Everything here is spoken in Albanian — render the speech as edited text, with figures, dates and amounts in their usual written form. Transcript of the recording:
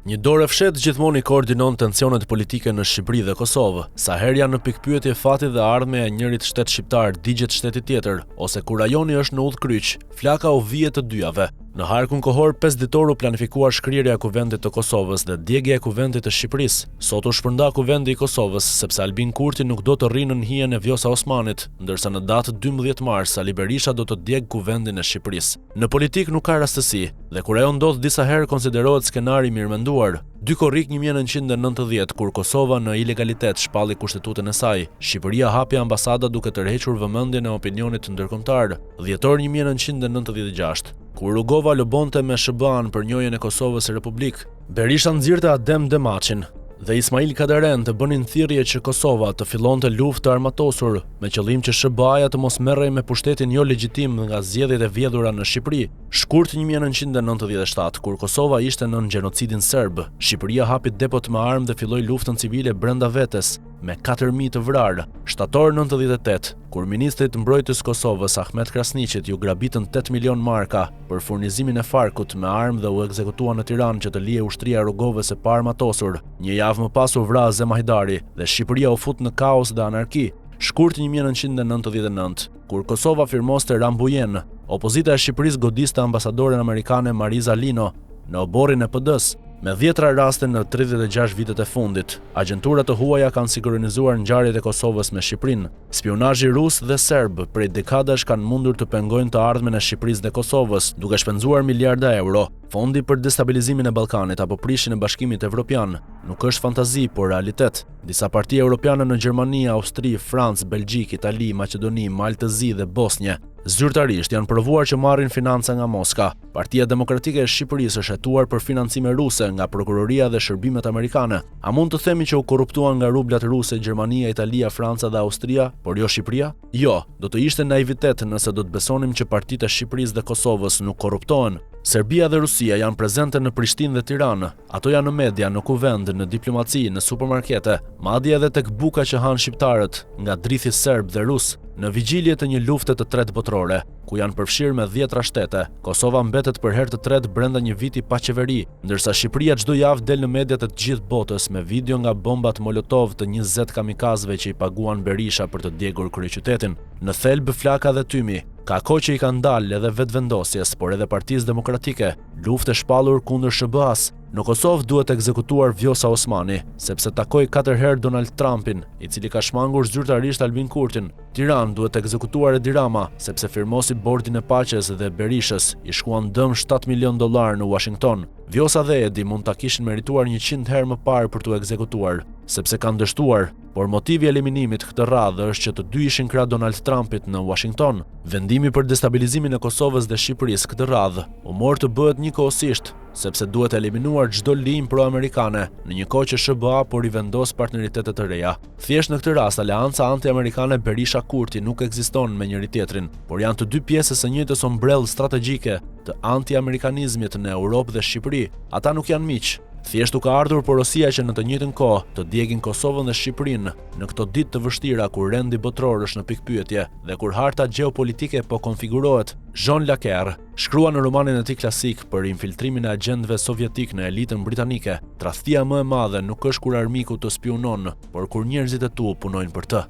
Një dorë fshet gjithmonë i koordinon tensionet politike në Shqipëri dhe Kosovë, sa herë janë në pikpyetje fati dhe ardhmja e njërit shtet shqiptar digjet shteti tjetër, ose kur rajoni është në udhkryq, flaka u vihet të dyjave. Në harkun kohor 5 ditor u planifikuar shkrirja e kuvendit të Kosovës dhe djegja e kuvendit të Shqipërisë. Sot u shpërnda kuvendi i Kosovës sepse Albin Kurti nuk do të rrinë në hijen e Vjosa Osmanit, ndërsa në datë 12 mars Ali Berisha do të djeg kuvendin e Shqipërisë. Në politik nuk ka rastësi, dhe kur ajo ndodh disa herë konsiderohet skenari i mirëmenduar. 2 korrik 1990, kur Kosova në ilegalitet shpalli kushtetutën e saj, Shqipëria hapi ambasada duke tërhequr vëmendjen e opinionit ndërkombëtar. Dhjetor 1996, kur Rugova lobonte me SBA-n për njojën e Kosovës Republik, Berisha nxirrte Adem Demaçin dhe Ismail Kadaren të bënin thirrje që Kosova të fillonte luftë të armatosur me qëllim që SBA-ja të mos merrej me pushtetin jo legjitim nga zgjedhjet e vjedhura në Shqipëri. Shkurt 1997, kur Kosova ishte nën gjenocidin serb, Shqipëria hapi depot me armë dhe filloi luftën civile brenda vetes, me 4.000 të vrarë. Shtator 98, kur ministrit mbrojtës Kosovës Ahmet Krasniqit ju grabitën 8 milion marka për furnizimin e Farkut me armë dhe u ekzekutua në Tiranë që të lije ushtria e Rrogovës e paarmatosur. Një javë më pas u vra Zem Hajdari dhe Shqipëria u fut në kaos dhe anarki. Shkurt 1999, kur Kosova firmoste Rambujen, opozita e Shqipërisë godiste ambasadoren amerikane Mariza Lino në oborrin e PD-s. Me 10 raste në 36 vitet e fundit, agjenturat të huaja kanë sinkronizuar ngjarjet e Kosovës me Shqipërinë. Spionazhi rus dhe serb prej dekadash kanë mundur të pengojnë të ardhmen e Shqipërisë dhe Kosovës, duke shpenzuar miliarda euro. Fondi për destabilizimin e Ballkanit apo prishjen e Bashkimit Evropian nuk është fantazi, por realitet. Disa parti europiane në Gjermani, Austri, Francë, Belgjik, Itali, Maqedoni, Maltëzi dhe Bosnje zyrtarisht janë provuar që marrin financa nga Moska. Partia Demokratike e Shqipërisë është hetuar për financime ruse nga prokuroria dhe shërbimet amerikane. A mund të themi që u korruptuan nga rublat ruse Gjermania, Italia, Franca dhe Austria, por jo Shqipëria? Jo, do të ishte naivitet nëse do të besonim që partitë e Shqipërisë dhe Kosovës nuk korruptohen. Serbia dhe Rusia janë prezente në Prishtinë dhe Tiranë. Ato janë në media, në kuvend, në diplomaci, në supermarkete, madje edhe tek buka që hanë shqiptarët nga drithi serb dhe rus. Në vigjilje të një lufte të tretë botërore, ku janë përfshirë me 10 shtete, Kosova mbetet për herë të tretë brenda një viti pa qeveri, ndërsa Shqipëria çdo javë del në mediat e të gjithë botës me video nga bombat Molotov të 20 kamikazëve që i paguan Berisha për të djegur kryeqytetin. Në thelb flaka dhe tymi, ka kohë që i kanë dalë edhe vetëvendosjes, por edhe Partisë Demokratike, luftë e shpallur kundër SBA-s. Në Kosovë duhet ekzekutuar Vjosa Osmani, sepse takoi 4 herë Donald Trumpin, i cili ka shmangur zyrtarisht Albin Kurtin. Tiranë duhet ekzekutuar Edi Rama, sepse firmosi bordin e paqes dhe Berishës i shkuan dëm $7 milion në Washington. Vjosa dhe Edi mund ta kishin merituar 100 herë më parë për t'u ekzekutuar, sepse kanë dështuar, por motivi i eliminimit këtë radhë është që të dy ishin krah Donald Trumpit në Washington. Vendimi për destabilizimin e Kosovës dhe Shqipërisë këtë radhë u mor të bëhet njëkohësisht, sepse duhet eliminuar çdo linjë pro-amerikane, në një kohë që SBA po rivendos partneritete të reja. Thjesht në këtë rast aleanca anti-amerikane Berisha-Kurti nuk ekziston me njëri tjetrin, por janë të dy pjesë së njëjtës ombrell strategjike të anti-amerikanizmit në Europë dhe Shqipëri. Ata nuk janë miq. Thjesht u ka ardhur porosia që në të njëjtën kohë të djegin Kosovën dhe Shqipërinë në këto ditë të vështira kur rendi botror është në pikpyetje dhe kur harta gjeopolitike po konfigurohet. Jean Laqueur shkrua në romanin e tij klasik për infiltrimin e agjentëve sovjetik në elitën britanike: tradhtia më e madhe nuk është kur armiku të spionon, por kur njerëzit e tu punojnë për të.